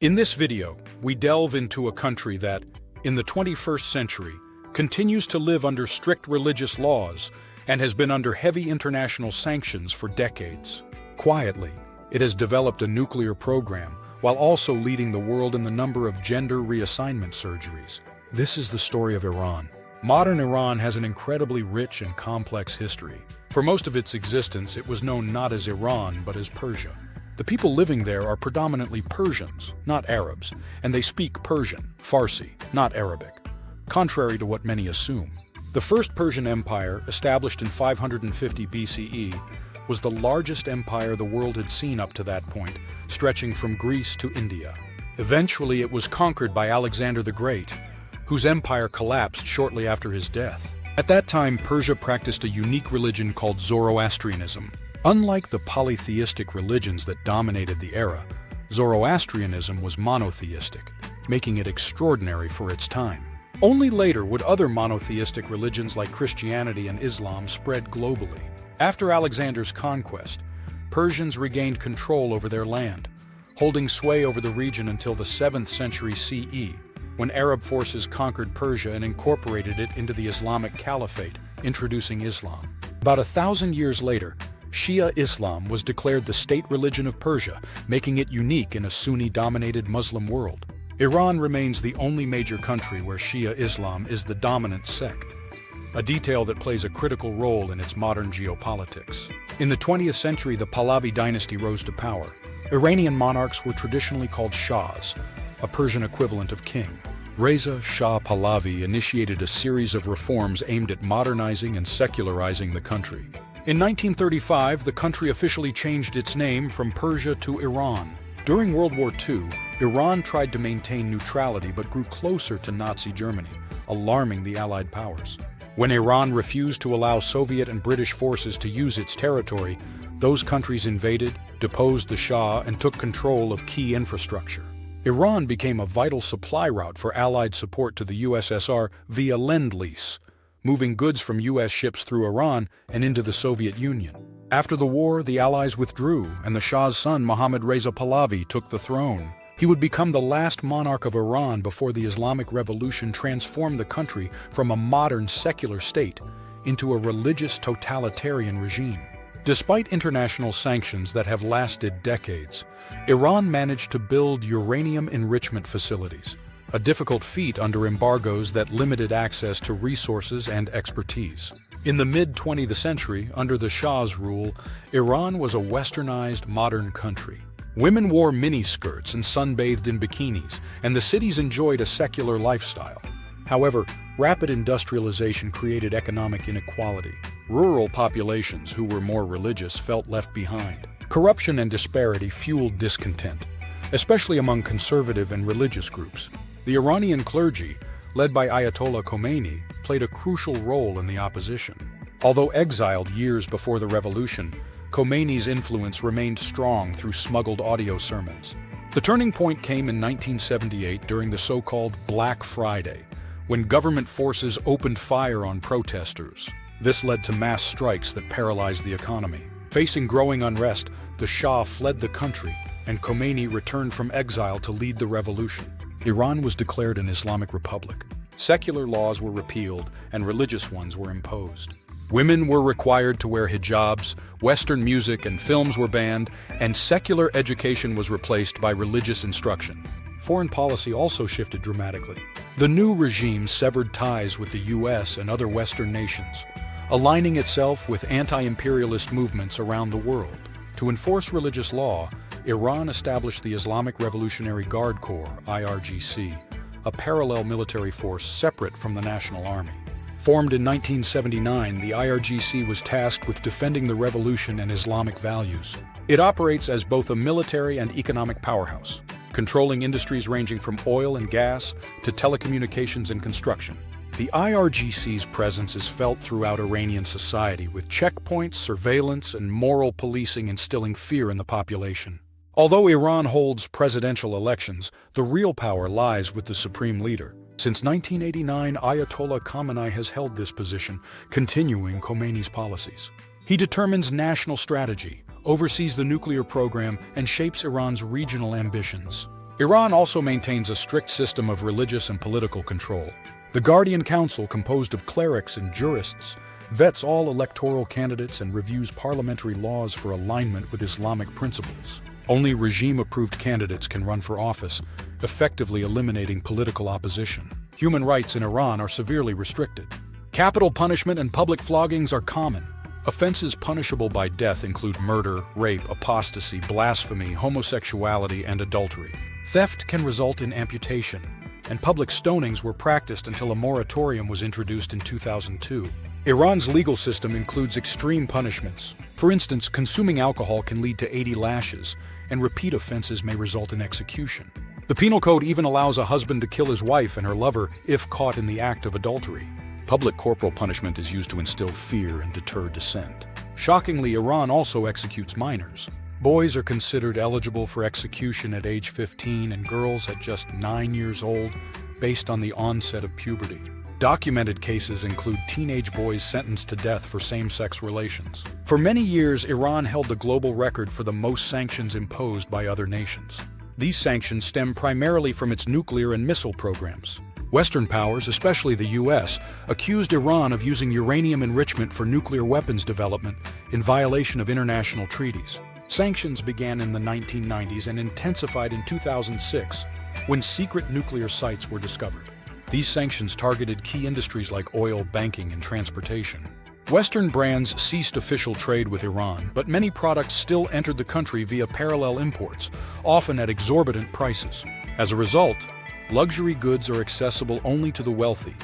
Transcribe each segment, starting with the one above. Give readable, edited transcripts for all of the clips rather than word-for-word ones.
In this video, we delve into a country that, in the 21st century, continues to live under strict religious laws and has been under heavy international sanctions for decades. Quietly, it has developed a nuclear program while also leading the world in the number of gender reassignment surgeries. This is the story of Iran. Modern Iran has an incredibly rich and complex history. For most of its existence, it was known not as Iran but as Persia. The people living there are predominantly Persians, not Arabs, and they speak Persian, Farsi, not Arabic, contrary to what many assume. The First Persian Empire, established in 550 BCE, was the largest empire the world had seen up to that point, stretching from Greece to India. Eventually, it was conquered by Alexander the Great, whose empire collapsed shortly after his death. At that time, Persia practiced a unique religion called Zoroastrianism. Unlike the polytheistic religions that dominated the era, Zoroastrianism was monotheistic, making it extraordinary for its time. Only later would other monotheistic religions like Christianity and Islam spread globally. After Alexander's conquest, Persians regained control over their land, holding sway over the region until the 7th century CE, when Arab forces conquered Persia and incorporated it into the Islamic Caliphate, introducing Islam. About 1,000 years later, Shia Islam was declared the state religion of Persia, making it unique in a Sunni-dominated Muslim world. Iran remains the only major country where Shia Islam is the dominant sect, a detail that plays a critical role in its modern geopolitics. In the 20th century, the Pahlavi dynasty rose to power. Iranian monarchs were traditionally called Shahs, a Persian equivalent of king. Reza Shah Pahlavi initiated a series of reforms aimed at modernizing and secularizing the country. In 1935, the country officially changed its name from Persia to Iran. During World War II, Iran tried to maintain neutrality but grew closer to Nazi Germany, alarming the Allied powers. When Iran refused to allow Soviet and British forces to use its territory, those countries invaded, deposed the Shah, and took control of key infrastructure. Iran became a vital supply route for Allied support to the USSR via Lend-Lease, moving goods from U.S. ships through Iran and into the Soviet Union. After the war, the Allies withdrew, and the Shah's son, Mohammad Reza Pahlavi, took the throne. He would become the last monarch of Iran before the Islamic Revolution transformed the country from a modern secular state into a religious totalitarian regime. Despite international sanctions that have lasted decades, Iran managed to build uranium enrichment facilities, a difficult feat under embargoes that limited access to resources and expertise. In the mid-20th century, under the Shah's rule, Iran was a westernized, modern country. Women wore miniskirts and sunbathed in bikinis, and the cities enjoyed a secular lifestyle. However, rapid industrialization created economic inequality. Rural populations who were more religious felt left behind. Corruption and disparity fueled discontent, especially among conservative and religious groups. The Iranian clergy, led by Ayatollah Khomeini, played a crucial role in the opposition. Although exiled years before the revolution, Khomeini's influence remained strong through smuggled audio sermons. The turning point came in 1978 during the so-called Black Friday, when government forces opened fire on protesters. This led to mass strikes that paralyzed the economy. Facing growing unrest, the Shah fled the country, and Khomeini returned from exile to lead the revolution. Iran was declared an Islamic Republic. Secular laws were repealed, and religious ones were imposed. Women were required to wear hijabs, Western music and films were banned, and secular education was replaced by religious instruction. Foreign policy also shifted dramatically. The new regime severed ties with the US and other Western nations, aligning itself with anti-imperialist movements around the world. To enforce religious law, Iran established the Islamic Revolutionary Guard Corps, IRGC, a parallel military force separate from the National Army. Formed in 1979, the IRGC was tasked with defending the revolution and Islamic values. It operates as both a military and economic powerhouse, controlling industries ranging from oil and gas to telecommunications and construction. The IRGC's presence is felt throughout Iranian society, with checkpoints, surveillance, and moral policing instilling fear in the population. Although Iran holds presidential elections, the real power lies with the supreme leader. Since 1989, Ayatollah Khamenei has held this position, continuing Khomeini's policies. He determines national strategy, oversees the nuclear program, and shapes Iran's regional ambitions. Iran also maintains a strict system of religious and political control. The Guardian Council, composed of clerics and jurists, vets all electoral candidates and reviews parliamentary laws for alignment with Islamic principles. Only regime-approved candidates can run for office, effectively eliminating political opposition. Human rights in Iran are severely restricted. Capital punishment and public floggings are common. Offenses punishable by death include murder, rape, apostasy, blasphemy, homosexuality, and adultery. Theft can result in amputation, and public stonings were practiced until a moratorium was introduced in 2002. Iran's legal system includes extreme punishments. For instance, consuming alcohol can lead to 80 lashes, and repeat offenses may result in execution. The penal code even allows a husband to kill his wife and her lover if caught in the act of adultery. Public corporal punishment is used to instill fear and deter dissent. Shockingly, Iran also executes minors. Boys are considered eligible for execution at age 15 and girls at just 9 years old, based on the onset of puberty. Documented cases include teenage boys sentenced to death for same-sex relations. For many years, Iran held the global record for the most sanctions imposed by other nations. These sanctions stem primarily from its nuclear and missile programs. Western powers, especially the U.S., accused Iran of using uranium enrichment for nuclear weapons development in violation of international treaties. Sanctions began in the 1990s and intensified in 2006, when secret nuclear sites were discovered. These sanctions targeted key industries like oil, banking, and transportation. Western brands ceased official trade with Iran, but many products still entered the country via parallel imports, often at exorbitant prices. As a result, luxury goods are accessible only to the wealthy,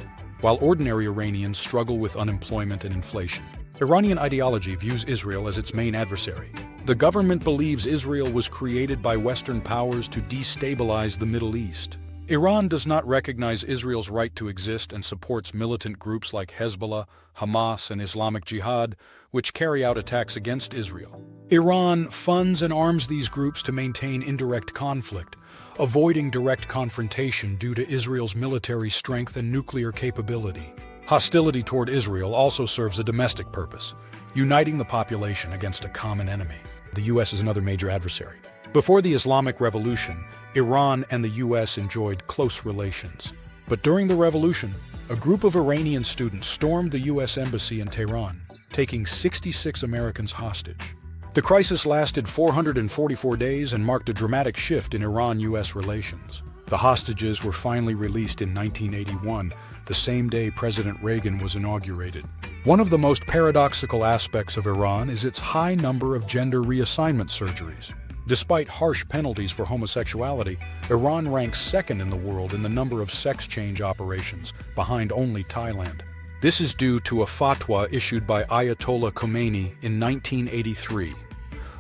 while ordinary Iranians struggle with unemployment and inflation. Iranian ideology views Israel as its main adversary. The government believes Israel was created by Western powers to destabilize the Middle East. Iran does not recognize Israel's right to exist and supports militant groups like Hezbollah, Hamas, and Islamic Jihad, which carry out attacks against Israel. Iran funds and arms these groups to maintain indirect conflict, avoiding direct confrontation due to Israel's military strength and nuclear capability. Hostility toward Israel also serves a domestic purpose, uniting the population against a common enemy. The U.S. is another major adversary. Before the Islamic Revolution, Iran and the U.S. enjoyed close relations. But during the revolution, a group of Iranian students stormed the U.S. embassy in Tehran, taking 66 Americans hostage. The crisis lasted 444 days and marked a dramatic shift in Iran-U.S. relations. The hostages were finally released in 1981, the same day President Reagan was inaugurated. One of the most paradoxical aspects of Iran is its high number of gender reassignment surgeries. Despite harsh penalties for homosexuality, Iran ranks second in the world in the number of sex change operations, behind only Thailand. This is due to a fatwa issued by Ayatollah Khomeini in 1983,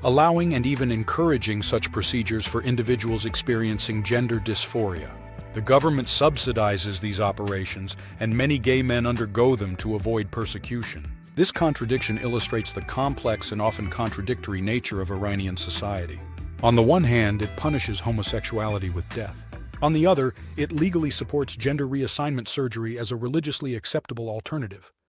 allowing and even encouraging such procedures for individuals experiencing gender dysphoria. The government subsidizes these operations, and many gay men undergo them to avoid persecution. This contradiction illustrates the complex and often contradictory nature of Iranian society. On the one hand, it punishes homosexuality with death. On the other, it legally supports gender reassignment surgery as a religiously acceptable alternative.